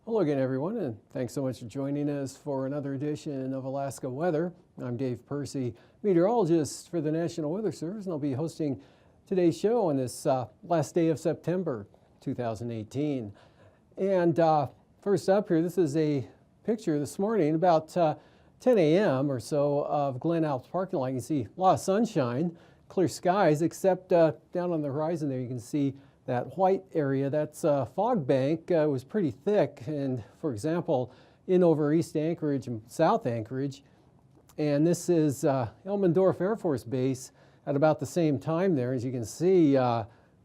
Hello again, everyone, and thanks so much for joining us for another edition of Alaska Weather. I'm Dave Percy, meteorologist for the National Weather Service, and I'll be hosting today's show on this last day of September 2018. And first up here, this is a picture this morning about 10 a.m. or so of Glen Alps parking lot. You can see a lot of sunshine, clear skies, except down on the horizon there you can see that white area. That's fog bank was pretty thick, and for example, in over East Anchorage and South Anchorage. And this is Elmendorf Air Force Base at about the same time there. As you can see,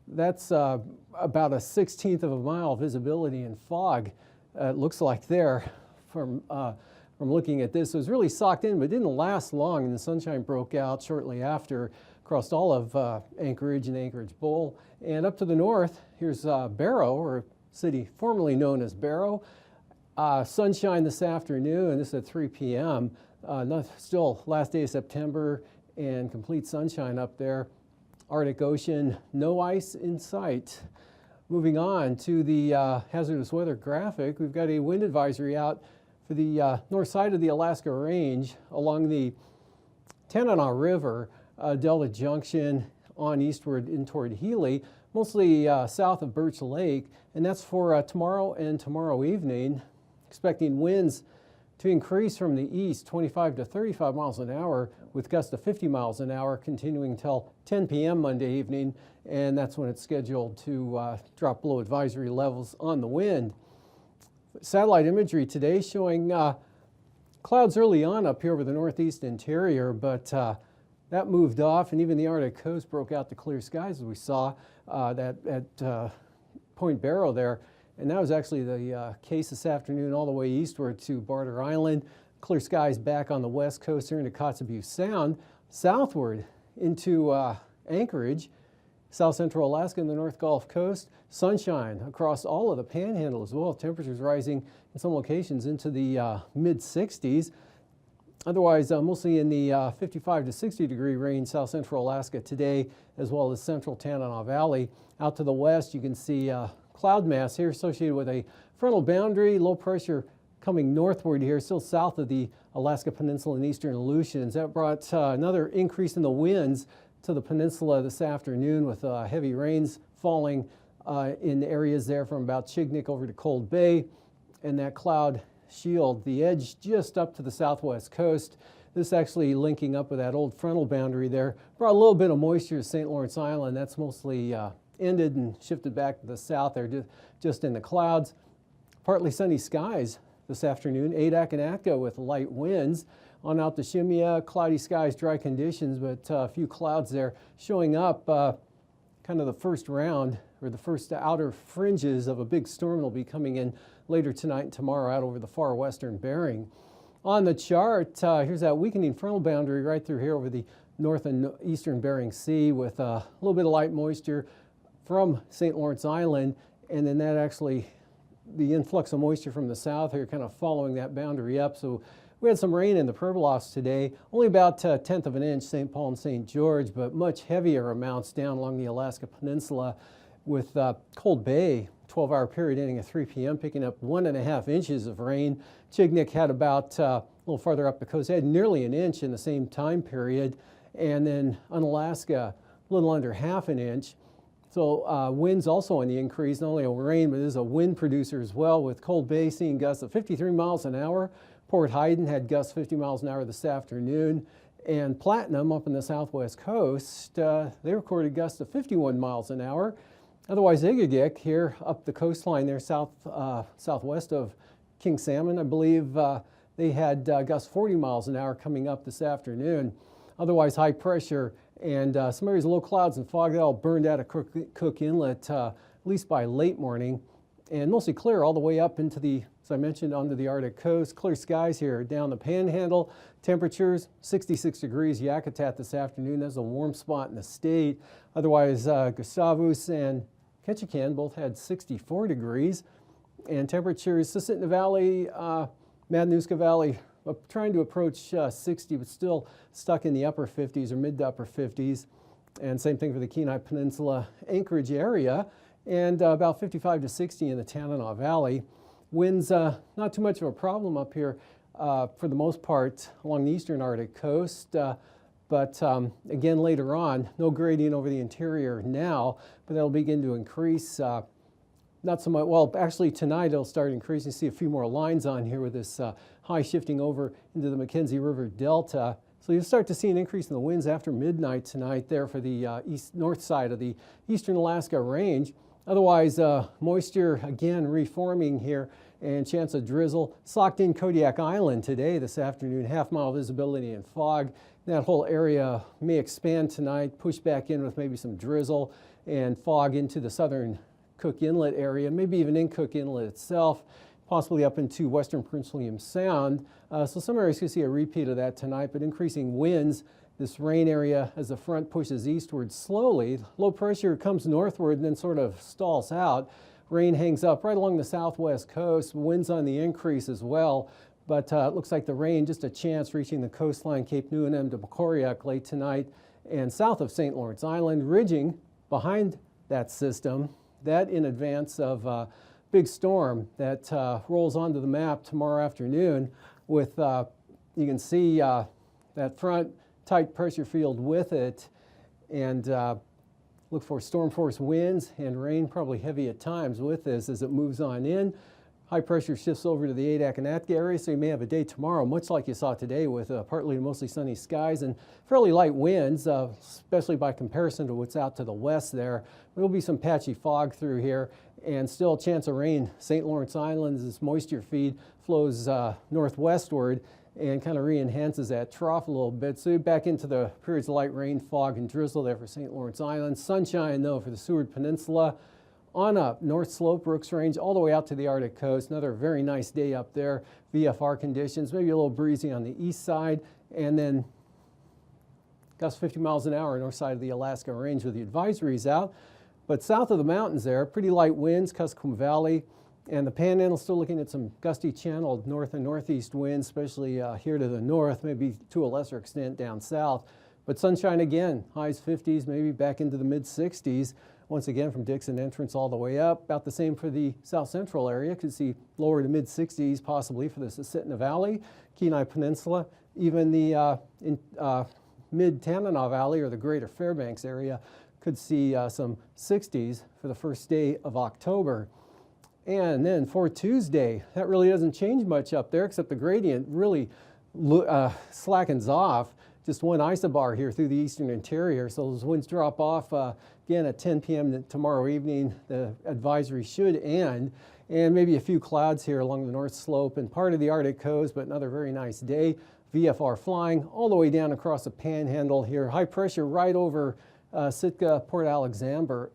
that's about a 1/16 of a mile visibility in fog. It looks like there from looking at this. It was really socked in, but didn't last long, and the sunshine broke out shortly after across all of Anchorage and Anchorage Bowl. And up to the north, here's Barrow, or a city formerly known as Barrow. Sunshine this afternoon, and this is at 3 p.m. Still last day of September and complete sunshine up there. Arctic Ocean, no ice in sight. Moving on to the hazardous weather graphic, we've got a wind advisory out for the north side of the Alaska Range along the Tanana River, Delta Junction on eastward in toward Healy, mostly south of Birch Lake, and that's for tomorrow and tomorrow evening. Expecting winds to increase from the east 25 to 35 miles an hour with gusts of 50 miles an hour continuing till 10 p.m. Monday evening, and that's when it's scheduled to drop below advisory levels on the wind. Satellite imagery today showing clouds early on up here over the northeast interior, but that moved off, and even the Arctic coast broke out to clear skies as we saw that at Point Barrow there. And that was actually the case this afternoon all the way eastward to Barter Island. Clear skies back on the west coast here into Kotzebue Sound, southward into Anchorage, south central Alaska and the North Gulf Coast. Sunshine across all of the Panhandle as well. Temperatures rising in some locations into the mid-60s. Otherwise, mostly in the 55 to 60 degree range, south central Alaska today, as well as central Tanana Valley. Out to the west, you can see cloud mass here associated with a frontal boundary, low pressure coming northward here, still south of the Alaska Peninsula and eastern Aleutians. That brought another increase in the winds to the peninsula this afternoon with heavy rains falling in areas there from about Chignik over to Cold Bay, and that cloud shield, the edge just up to the southwest coast. This actually linking up with that old frontal boundary there. Brought a little bit of moisture to St. Lawrence Island. That's mostly ended and shifted back to the south there, just in the clouds. Partly sunny skies this afternoon. Adak and Atka with light winds. On out to Shemya, cloudy skies, dry conditions, but a few clouds there showing up. Kind of the first round, or the first outer fringes of a big storm that will be coming in later tonight and tomorrow out over the far western Bering. On the chart, here's that weakening frontal boundary right through here over the north and eastern Bering Sea with a little bit of light moisture from St. Lawrence Island, and then that actually, the influx of moisture from the south here kind of following that boundary up. So we had some rain in the Pribilofs today, only about a 1/10 of an inch, St. Paul and St. George, but much heavier amounts down along the Alaska Peninsula with Cold Bay, 12-hour period ending at 3 p.m., picking up 1.5 inches of rain. Chignik had about, a little farther up the coast, had nearly an inch in the same time period. And then Unalaska, a little under ½ an inch. So winds also on the increase, not only a rain, but is a wind producer as well, with Cold Bay seeing gusts of 53 miles an hour. Port Hayden had gusts 50 miles an hour this afternoon. And Platinum up in the southwest coast, they recorded gusts of 51 miles an hour. Otherwise, Igagik here up the coastline there, southwest of King Salmon, I believe they had gusts 40 miles an hour coming up this afternoon. Otherwise, high pressure and some areas of low clouds and fog that all burned out of Cook Inlet, at least by late morning. And mostly clear all the way up into the, as I mentioned, onto the Arctic coast. Clear skies here down the Panhandle. Temperatures 66 degrees Yakutat this afternoon. That's a warm spot in the state. Otherwise, Gustavus and Ketchikan both had 64 degrees. And temperatures, Susitna Valley, Matanuska Valley, trying to approach 60, but still stuck in the upper 50s or mid to upper 50s. And same thing for the Kenai Peninsula, Anchorage area, and about 55 to 60 in the Tanana Valley. Winds, not too much of a problem up here for the most part along the eastern Arctic coast. But again, later on, no gradient over the interior now, but that'll begin to increase. Not so much, well, actually tonight it'll start increasing. See a few more lines on here with this high shifting over into the Mackenzie River Delta. So you'll start to see an increase in the winds after midnight tonight there for the north side of the eastern Alaska range. Otherwise, moisture again reforming here and chance of drizzle. It's locked in Kodiak Island today, this afternoon, half-mile visibility and fog. That whole area may expand tonight, push back in with maybe some drizzle and fog into the southern Cook Inlet area, maybe even in Cook Inlet itself, possibly up into western Prince William Sound. So some areas could see a repeat of that tonight, but increasing winds. This rain area as the front pushes eastward slowly. Low pressure comes northward and then sort of stalls out. Rain hangs up right along the southwest coast. Winds on the increase as well. But it looks like the rain, just a chance reaching the coastline, Cape Newnham to Macoriac late tonight and south of St. Lawrence Island, ridging behind that system. That in advance of a big storm that rolls onto the map tomorrow afternoon with, you can see that front tight pressure field with it, and look for storm force winds and rain, probably heavy at times with this as it moves on in. High pressure shifts over to the Adak and Atka area, so you may have a day tomorrow, much like you saw today, with partly to mostly sunny skies and fairly light winds, especially by comparison to what's out to the west there. There will be some patchy fog through here and still a chance of rain. St. Lawrence Island, this moisture feed flows northwestward and kind of re-enhances that trough a little bit. So you're back into the periods of light rain, fog, and drizzle there for St. Lawrence Island. Sunshine, though, for the Seward Peninsula. On up North Slope, Brooks Range, all the way out to the Arctic coast. Another very nice day up there. VFR conditions, maybe a little breezy on the east side, and then gusts 50 miles an hour north side of the Alaska range with the advisories out. But south of the mountains there, pretty light winds, Kuskokwim Valley, and the Panhandle still looking at some gusty channeled north and northeast winds, especially here to the north, maybe to a lesser extent down south. But sunshine again, highs 50s, maybe back into the mid 60s. Once again from Dixon Entrance all the way up. About the same for the south central area. Could see lower to mid 60s possibly for the Susitna Valley, Kenai Peninsula, even the mid Tanana Valley or the greater Fairbanks area could see some 60s for the first day of October. And then for Tuesday, that really doesn't change much up there except the gradient really slackens off. Just one isobar here through the eastern interior. So those winds drop off again at 10 p.m. tomorrow evening. The advisory should end. And maybe a few clouds here along the north slope and part of the Arctic coast, but another very nice day. VFR flying all the way down across the Panhandle here. High pressure right over Sitka, Port Alexander.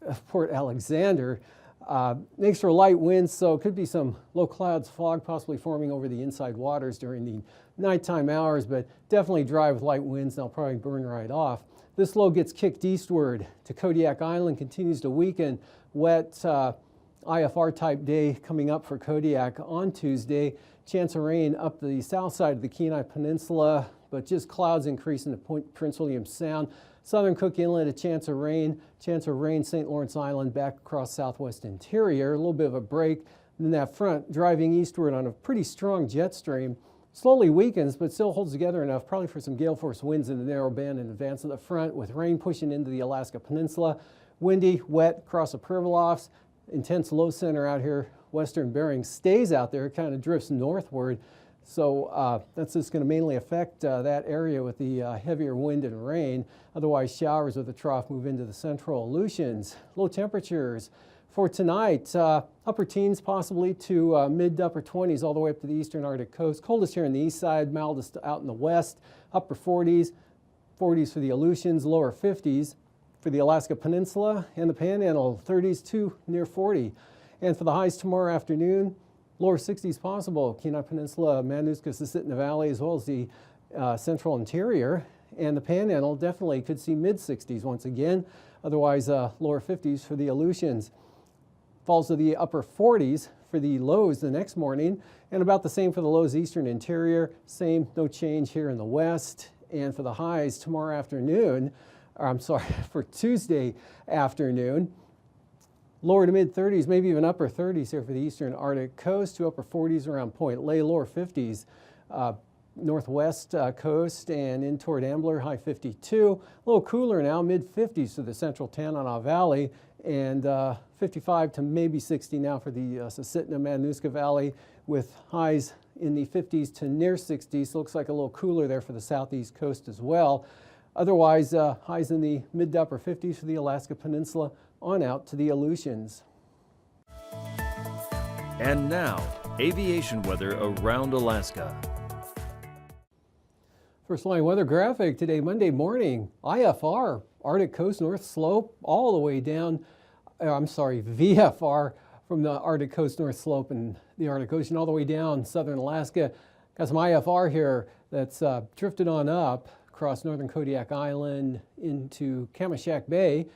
Makes for light winds, so it could be some low clouds, fog possibly forming over the inside waters during the nighttime hours, but definitely dry with light winds, and they'll probably burn right off. This low gets kicked eastward to Kodiak Island, continues to weaken. Wet IFR type day coming up for Kodiak on Tuesday. Chance of rain up the south side of the Kenai Peninsula, but just clouds increasing to Prince William Sound. Southern Cook Inlet, a chance of rain. St. Lawrence Island back across southwest interior. A little bit of a break. And then that front driving eastward on a pretty strong jet stream. Slowly weakens, but still holds together enough, probably for some gale force winds in the narrow band in advance of the front, with rain pushing into the Alaska Peninsula. Windy, wet across the Pribilofs. Intense low center out here. Western Bering stays out there, kind of drifts northward. So that's just going to mainly affect that area with the heavier wind and rain. Otherwise, showers with the trough move into the central Aleutians. Low temperatures for tonight, upper teens possibly to mid to upper 20s all the way up to the eastern Arctic coast. Coldest here on the east side, mildest out in the west. Upper 40s, 40s for the Aleutians, lower 50s for the Alaska Peninsula and the Panhandle, 30s to near 40. And for the highs tomorrow afternoon, lower 60s possible, Kenai Peninsula, Mananuska, Susitna Valley, as well as the central interior. And the Panhandle definitely could see mid 60s once again. Otherwise, lower 50s for the Aleutians. Falls to the upper 40s for the lows the next morning, and about the same for the lows eastern interior. Same, no change here in the west. And for the highs tomorrow afternoon, or I'm sorry, for Tuesday afternoon, Lower to mid 30s, maybe even upper 30s here for the eastern Arctic coast, to upper 40s around Point Lay, lower 50s northwest coast and in toward Ambler, high 52. A little cooler now, mid 50s to the central Tanana Valley, and 55 to maybe 60 now for the Susitna-Matanuska Valley, with highs in the 50s to near 60s. So looks like a little cooler there for the southeast coast as well. Otherwise, highs in the mid to upper 50s for the Alaska Peninsula on out to the Aleutians. And now, aviation weather around Alaska. First line weather graphic today, Monday morning. IFR, Arctic coast north slope, all the way down, VFR from the Arctic coast north slope and the Arctic Ocean all the way down southern Alaska. Got some IFR here that's drifted on up across northern Kodiak Island into Kamishak Bay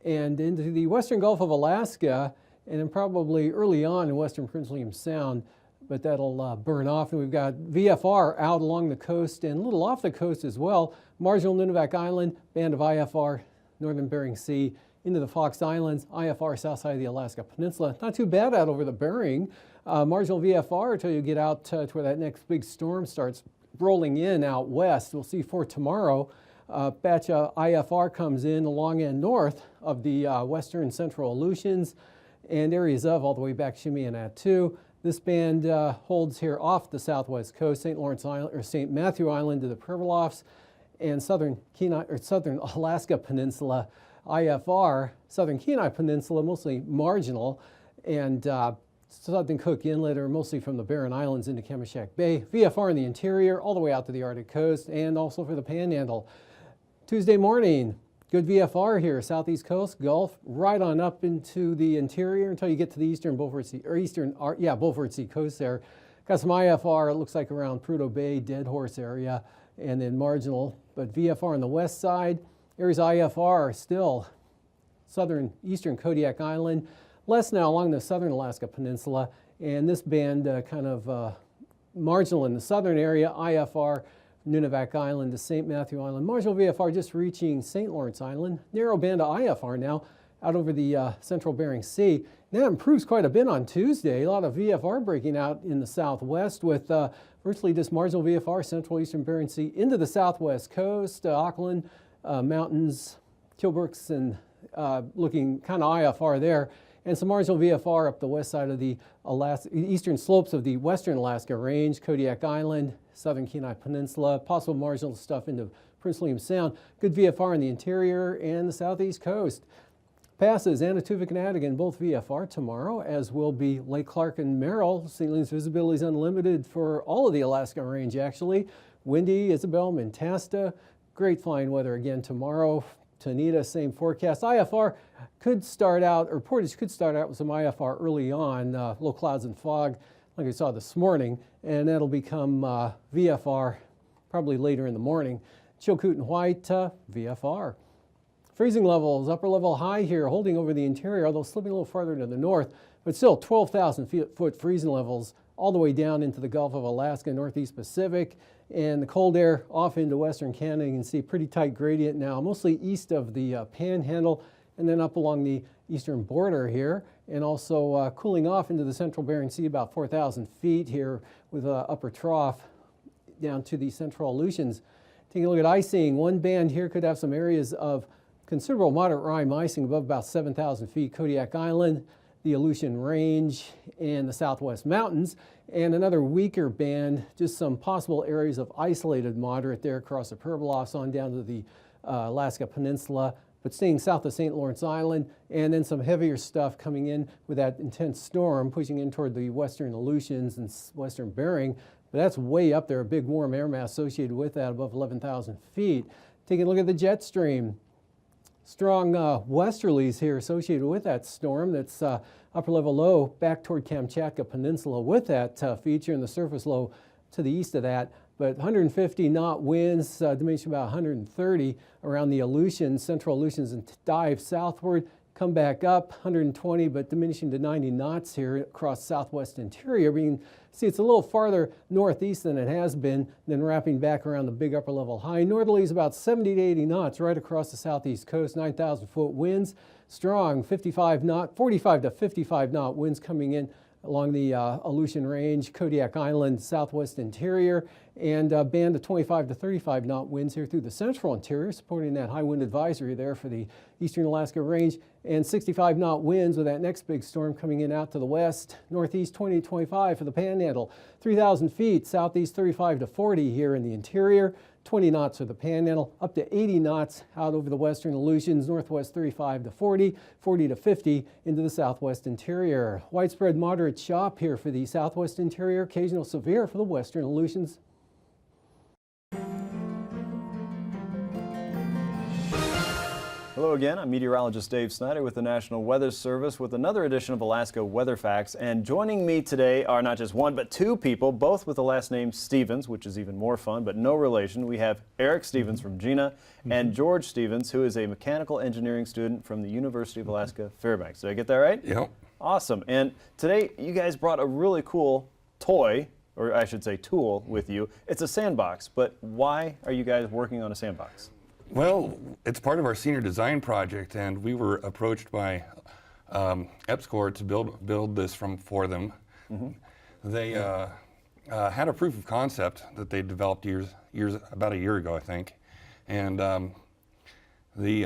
and into the western Gulf of Alaska, and then probably early on in western Prince William Sound, but that'll burn off. And we've got VFR out along the coast and a little off the coast as well. Marginal Nunivak Island, band of IFR, northern Bering Sea, into the Fox Islands, IFR south side of the Alaska Peninsula. Not too bad out over the Bering. Marginal VFR until you get out to where that next big storm starts rolling in out west. We'll see for tomorrow. Batch of IFR comes in along and north of the western central Aleutians and areas of all the way back Shimei and Attu. This band holds here off the southwest coast, St. Lawrence Island or St. Matthew Island to the Pribilofs, and southern Alaska Peninsula IFR, southern Kenai Peninsula mostly marginal, and southern Cook Inlet are mostly from the Barren Islands into Kamishak Bay. VFR in the interior all the way out to the Arctic coast and also for the Panhandle. Tuesday morning, good VFR here, southeast coast, Gulf, right on up into the interior until you get to the eastern Beaufort Sea, or Beaufort Sea coast there. Got some IFR, it looks like around Prudhoe Bay, Dead Horse area, and then marginal, but VFR on the west side. Areas IFR still southern eastern Kodiak Island, less now along the southern Alaska Peninsula, and this band kind of marginal in the southern area, IFR Nunivak Island to St. Matthew Island. Marginal VFR just reaching St. Lawrence Island. Narrow band of IFR now out over the central Bering Sea. That improves quite a bit on Tuesday. A lot of VFR breaking out in the southwest with virtually just marginal VFR central eastern Bering Sea into the southwest coast, Auckland Mountains, Kilbrooks, and looking kind of IFR there. And some marginal VFR up the west side of the eastern slopes of the western Alaska Range, Kodiak Island, southern Kenai Peninsula, possible marginal stuff into Prince William Sound. Good VFR in the interior and the southeast coast. Passes, Anatuvik and Adigan, both VFR tomorrow, as will be Lake Clark and Merrill. St. Helens visibility is unlimited for all of the Alaska Range, actually. Windy, Isabel, Mentasta. Great flying weather again tomorrow. Tanita, same forecast. IFR could start out, or Portage could start out with some IFR early on, low clouds and fog, like we saw this morning, and that'll become VFR probably later in the morning. Chilkoot and White, VFR. Freezing levels, upper level high here, holding over the interior, although slipping a little farther to the north, but still 12,000 foot freezing levels all the way down into the Gulf of Alaska, Northeast Pacific, and the cold air off into western Canada. You can see pretty tight gradient now, mostly east of the Panhandle, and then up along the eastern border here, and also cooling off into the central Bering Sea about 4,000 feet here with an upper trough down to the central Aleutians. Taking a look at icing, one band here could have some areas of considerable moderate rime icing above about 7,000 feet, Kodiak Island, the Aleutian Range, and the Southwest Mountains, and another weaker band, just some possible areas of isolated moderate there across the Pribilofs on down to the Alaska Peninsula, but staying south of St. Lawrence Island, and then some heavier stuff coming in with that intense storm pushing in toward the western Aleutians and western Bering. But that's way up there, a big warm air mass associated with that above 11,000 feet. Taking a look at the jet stream. Strong westerlies here associated with that storm. That's upper level low back toward Kamchatka Peninsula with that feature, and the surface low to the east of that. But 150 knot winds, diminishing about 130 around the Aleutians, central Aleutians, and dive southward. come back up 120, but diminishing to 90 knots here across southwest interior. We can see it's a little farther northeast than it has been, then wrapping back around the big upper level high. Northerly is about 70 to 80 knots right across the southeast coast, 9,000 foot winds, strong 45 to 55 knot winds coming in along the Aleutian Range, Kodiak Island, southwest interior, and a band of 25 to 35 knot winds here through the central interior, supporting that high wind advisory there for the eastern Alaska Range, and 65 knot winds with that next big storm coming in out to the west, northeast 20 to 25 for the Panhandle, 3,000 feet, southeast 35 to 40 here in the interior, 20 knots for the Panhandle, up to 80 knots out over the western Aleutians, northwest 35 to 40, 40 to 50 into the southwest interior. Widespread moderate chop here for the southwest interior, occasional severe for the western Aleutians. Hello again, I'm meteorologist Dave Snider with the National Weather Service with another edition of Alaska Weather Facts. And joining me today are not just one, but two people, both with the last name Stevens, which is even more fun, but no relation. We have Eric Stevens from Dehne and George Stevens, who is a mechanical engineering student from the University of Alaska Fairbanks. Did I get that right? Yep. Awesome. And today you guys brought a really cool toy, or I should say tool, with you. It's a sandbox, but why are you guys working on a sandbox? Well, it's part of our senior design project, and we were approached by AKwx to build this for them. They had a proof of concept that they developed about a year ago, I think, and they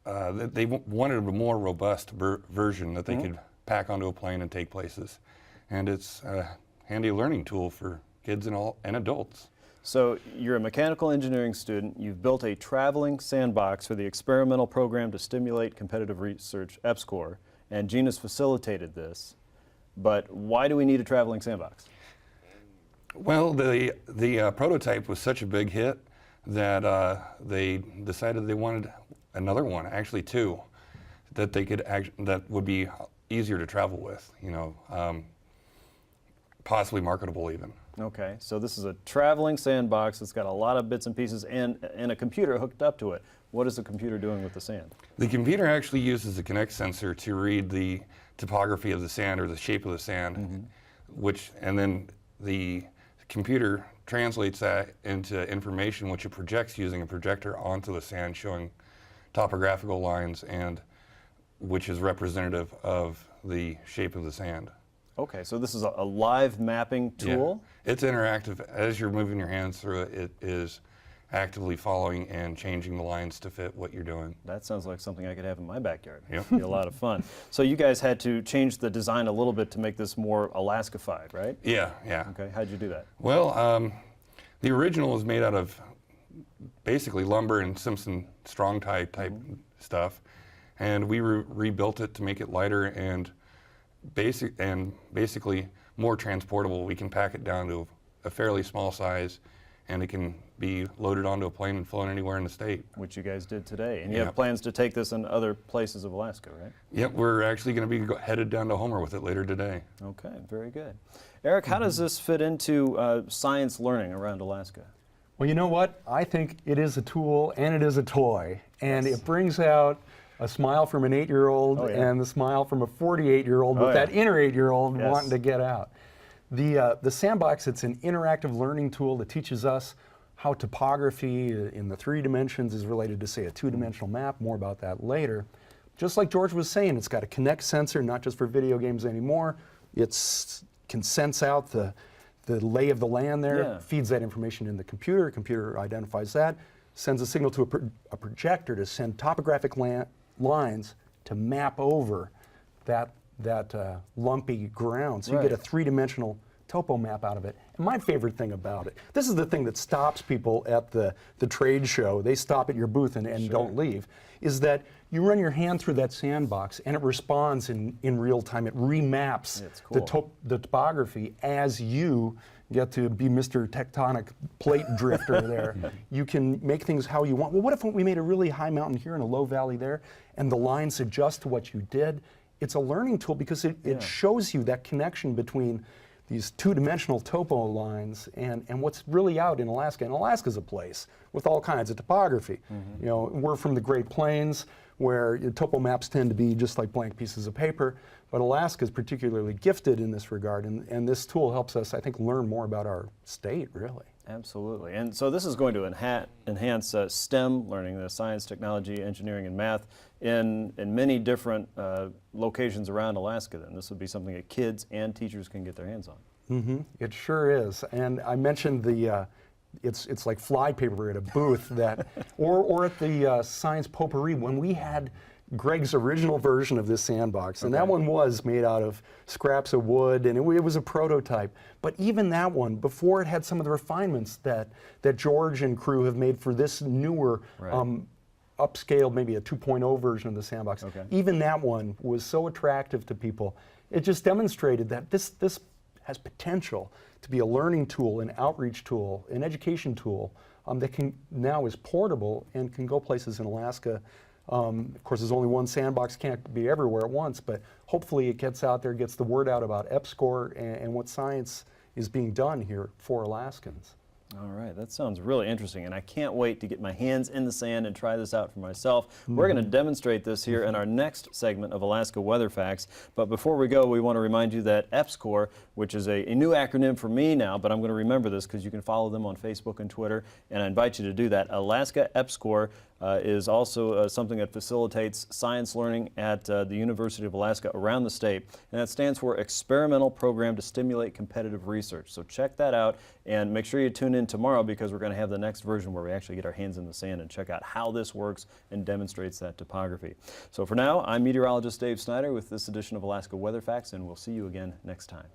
wanted a more robust version that they could pack onto a plane and take places, and it's a handy learning tool for kids and adults. So you're a mechanical engineering student. You've built a traveling sandbox for the experimental program to stimulate competitive research, EPSCoR, and Dehne's facilitated this. But why do we need a traveling sandbox? Well, the prototype was such a big hit that they decided they wanted another one, actually two, that they could that would be easier to travel with, possibly marketable even. Okay, so this is a traveling sandbox that's got a lot of bits and pieces and a computer hooked up to it. What is the computer doing with the sand? The computer actually uses a Kinect sensor to read the topography of the sand or the shape of the sand, and then the computer translates that into information which it projects using a projector onto the sand, showing topographical lines and which is representative of the shape of the sand. Okay, so this is a live mapping tool? Yeah. It's interactive. As you're moving your hands through it, it is actively following and changing the lines to fit what you're doing. That sounds like something I could have in my backyard. Yep. It'd be a lot of fun. So you guys had to change the design a little bit to make this more Alaska-fied, right? Yeah, yeah. Okay, how'd you do that? Well, the original was made out of basically lumber and Simpson strong tie type stuff, and we rebuilt it to make it lighter and basically more transportable. We can pack it down to a fairly small size, and it can be loaded onto a plane and flown anywhere in the state. Which you guys did today. And you have plans to take this in other places of Alaska, right? Yep, we're actually going to be headed down to Homer with it later today. Okay, very good. Eric, how does this fit into science learning around Alaska? Well, you know what? I think it is a tool and it is a toy. And it brings out a smile from an 8-year-old and the smile from a 48-year-old with that inner 8-year-old wanting to get out. The sandbox, it's an interactive learning tool that teaches us how topography in the 3 dimensions is related to, say, a 2-dimensional map. More about that later. Just like George was saying, it's got a Kinect sensor, not just for video games anymore. It can sense out the lay of the land there, feeds that information in the computer. The computer identifies that, sends a signal to a projector to send topographic lines to map over that lumpy ground. So you get a 3-dimensional topo map out of it. And my favorite thing about it, this is the thing that stops people at the trade show, they stop at your booth and don't leave, is that you run your hand through that sandbox and it responds in real time. It remaps the topography as you get to be Mr. Tectonic Plate Drifter there. You can make things how you want. Well, what if we made a really high mountain here and a low valley there, and the lines adjust to what you did? It's a learning tool because it shows you that connection between these 2-dimensional topo lines and what's really out in Alaska. And Alaska's a place with all kinds of topography. You know, we're from the Great Plains. where topo maps tend to be just like blank pieces of paper, but Alaska is particularly gifted in this regard, and this tool helps us, I think, learn more about our state, really. Absolutely. And so this is going to enhance STEM learning, the science, technology, engineering, and math in many different locations around Alaska then. This would be something that kids and teachers can get their hands on. Mm-hmm. It sure is. And I mentioned the, it's like flypaper at a booth that, or at the Science Potpourri when we had Greg's original version of this sandbox, and that one was made out of scraps of wood, and it was a prototype. But even that one, before it had some of the refinements that George and crew have made for this newer, upscaled, maybe a 2.0 version of the sandbox, even that one was so attractive to people. It just demonstrated that this has potential to be a learning tool, an outreach tool, an education tool that now is portable and can go places in Alaska. Of course, there's only one sandbox, can't be everywhere at once, but hopefully it gets out there, gets the word out about EPSCoR and what science is being done here for Alaskans. All right, that sounds really interesting, and I can't wait to get my hands in the sand and try this out for myself. We're going to demonstrate this here in our next segment of Alaska Weather Facts, but before we go, we want to remind you that EPSCoR, which is a new acronym for me now, but I'm going to remember this because you can follow them on Facebook and Twitter, and I invite you to do that. Alaska EPSCoR is also something that facilitates science learning at the University of Alaska around the state, and that stands for Experimental Program to Stimulate Competitive Research. So check that out, and make sure you tune in tomorrow because we're going to have the next version where we actually get our hands in the sand and check out how this works and demonstrates that topography. So for now, I'm meteorologist Dave Snider with this edition of Alaska Weather Facts, and we'll see you again next time.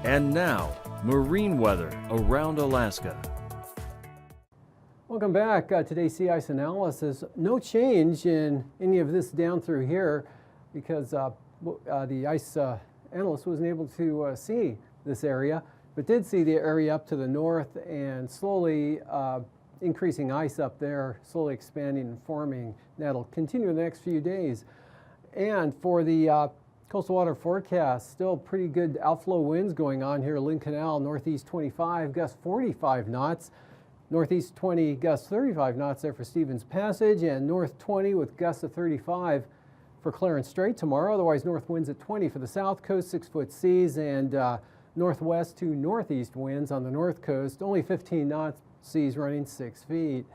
And now, marine weather around Alaska. Welcome back. Today's sea ice analysis. No change in any of this down through here because the ice analyst wasn't able to see this area, but did see the area up to the north and slowly increasing ice up there, slowly expanding and forming. That'll continue in the next few days. And for the coastal water forecast, still pretty good outflow winds going on here. Lynn Canal, northeast 25, gust 45 knots. Northeast 20, gust 35 knots there for Stevens Passage, and north 20 with gusts of 35 for Clarence Strait tomorrow. Otherwise, north winds at 20 for the south coast, 6-foot seas, and northwest to northeast winds on the north coast, only 15 knots, seas running 6 feet.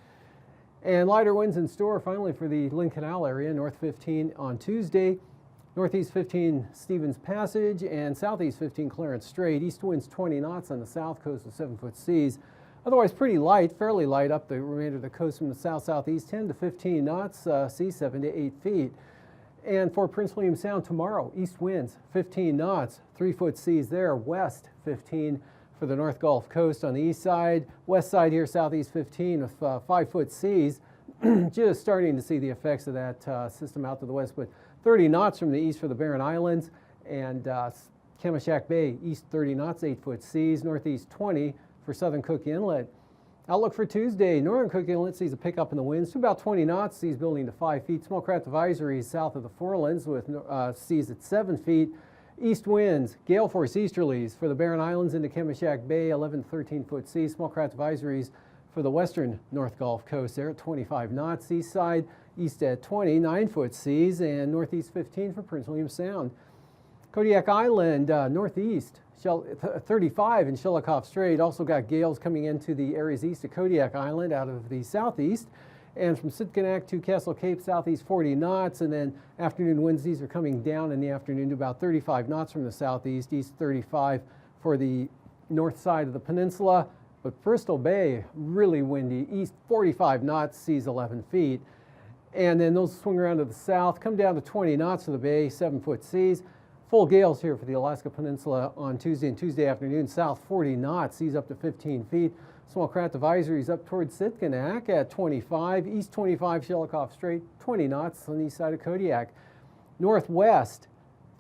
And lighter winds in store finally for the Lynn Canal area, north 15 on Tuesday. Northeast 15 Stevens Passage and southeast 15 Clarence Strait. East winds 20 knots on the south coast with 7-foot seas. Otherwise pretty light, fairly light up the remainder of the coast from the south-southeast, 10 to 15 knots, seas 7 to 8 feet. And for Prince William Sound tomorrow, east winds 15 knots, 3-foot seas there, west 15 for the North Gulf Coast on the east side. West side here, southeast 15 with 5-foot seas. Just starting to see the effects of that system out to the west, but 30 knots from the east for the Barren Islands, and Kamishak Bay, east 30 knots, 8-foot seas, northeast 20 for southern Cook Inlet. Outlook for Tuesday, northern Cook Inlet sees a pickup in the winds to about 20 knots, seas building to 5 feet. Small craft advisories south of the Forelands with seas at 7 feet. East winds, gale force easterlies for the Barren Islands into Kamishak Bay, 11 to 13-foot seas. Small craft advisories for the western North Gulf Coast there at 25 knots. East side, east at 20, 9-foot seas, and northeast 15 for Prince William Sound. Kodiak Island, northeast, 35 in Shelikof Strait. Also got gales coming into the areas east of Kodiak Island out of the southeast. And from Sitkinak to Castle Cape, southeast 40 knots. And then afternoon winds, these are coming down in the afternoon to about 35 knots from the southeast, east 35 for the north side of the peninsula. But Bristol Bay, really windy, east 45 knots, seas 11 feet. And then those swing around to the south, come down to 20 knots for the bay, 7-foot seas. Full gales here for the Alaska Peninsula on Tuesday and Tuesday afternoon. South 40 knots, seas up to 15 feet. Small craft advisories up towards Sitkinak at 25. East 25 Shelikof Strait, 20 knots on the east side of Kodiak. Northwest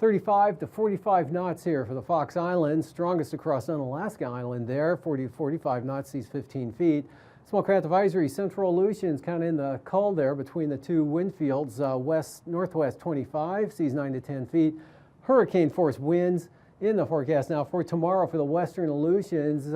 35 to 45 knots here for the Fox Islands. Strongest across Unalaska Island there, 40 to 45 knots, seas 15 feet. Small craft advisory, Central Aleutians kind of in the cull there between the two wind fields. Northwest 25, seas 9 to 10 feet. Hurricane force winds in the forecast now for tomorrow for the western Aleutians.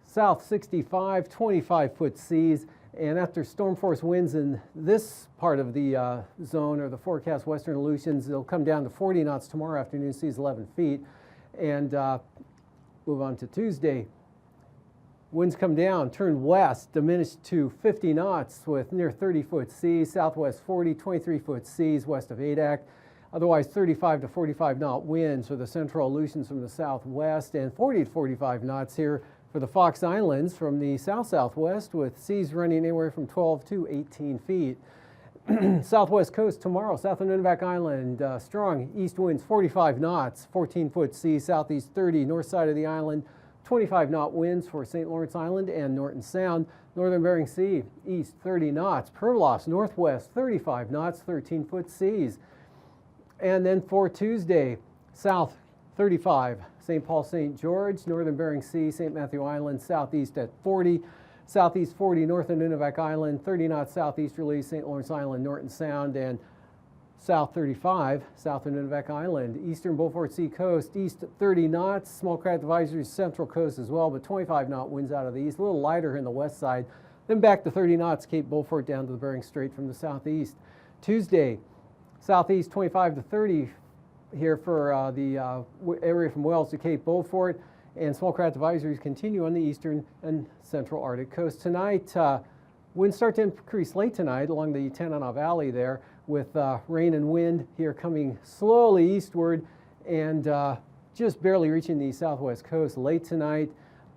south 65, 25-foot seas. And after storm force winds in this part of the zone or the forecast western Aleutians, they'll come down to 40 knots tomorrow afternoon, seas 11 feet. And move on to Tuesday. Winds come down, turn west, diminish to 50 knots with near 30-foot seas, southwest 40, 23-foot seas west of Adak. Otherwise 35 to 45 knot winds for the central Aleutians from the southwest, and 40 to 45 knots here for the Fox Islands from the south-southwest, with seas running anywhere from 12 to 18 feet. Southwest coast tomorrow, south of Nunivak Island, strong east winds 45 knots, 14-foot seas, southeast 30, north side of the island, 25 knot winds for St. Lawrence Island and Norton Sound. Northern Bering Sea, east 30 knots, Perlos, northwest 35 knots, 13-foot seas. And then for Tuesday, south 35, St. Paul, St. George, Northern Bering Sea, St. Matthew Island, southeast at 40, southeast 40, north of Nunivak Island, 30 knots southeasterly, St. Lawrence Island, Norton Sound, and south 35, south of Nunivak Island, eastern Beaufort Sea coast, east 30 knots, small craft advisories, central coast as well, but 25 knot winds out of the east, a little lighter in the west side, then back to 30 knots, Cape Beaufort down to the Bering Strait from the southeast. Tuesday, southeast 25 to 30 here for the area from Wales to Cape Beaufort, and small craft advisories continue on the eastern and central Arctic coast. Tonight, winds start to increase late tonight along the Tanana Valley there, with rain and wind here coming slowly eastward and just barely reaching the southwest coast late tonight,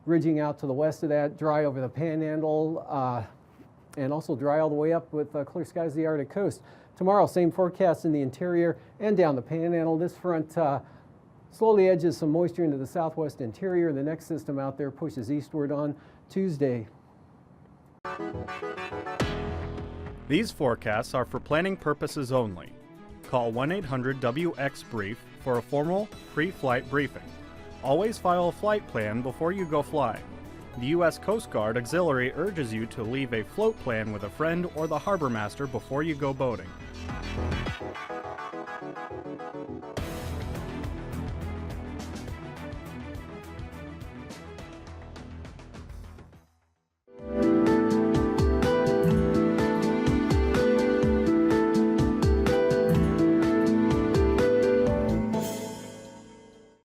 ridging out to the west of that, dry over the Panhandle, and also dry all the way up with clear skies to the Arctic coast. Tomorrow, same forecast in the interior and down the Panhandle. This front slowly edges some moisture into the southwest interior. The next system out there pushes eastward on Tuesday. These forecasts are for planning purposes only. Call 1-800-WX-BRIEF for a formal pre-flight briefing. Always file a flight plan before you go flying. The U.S. Coast Guard Auxiliary urges you to leave a float plan with a friend or the harbor master before you go boating.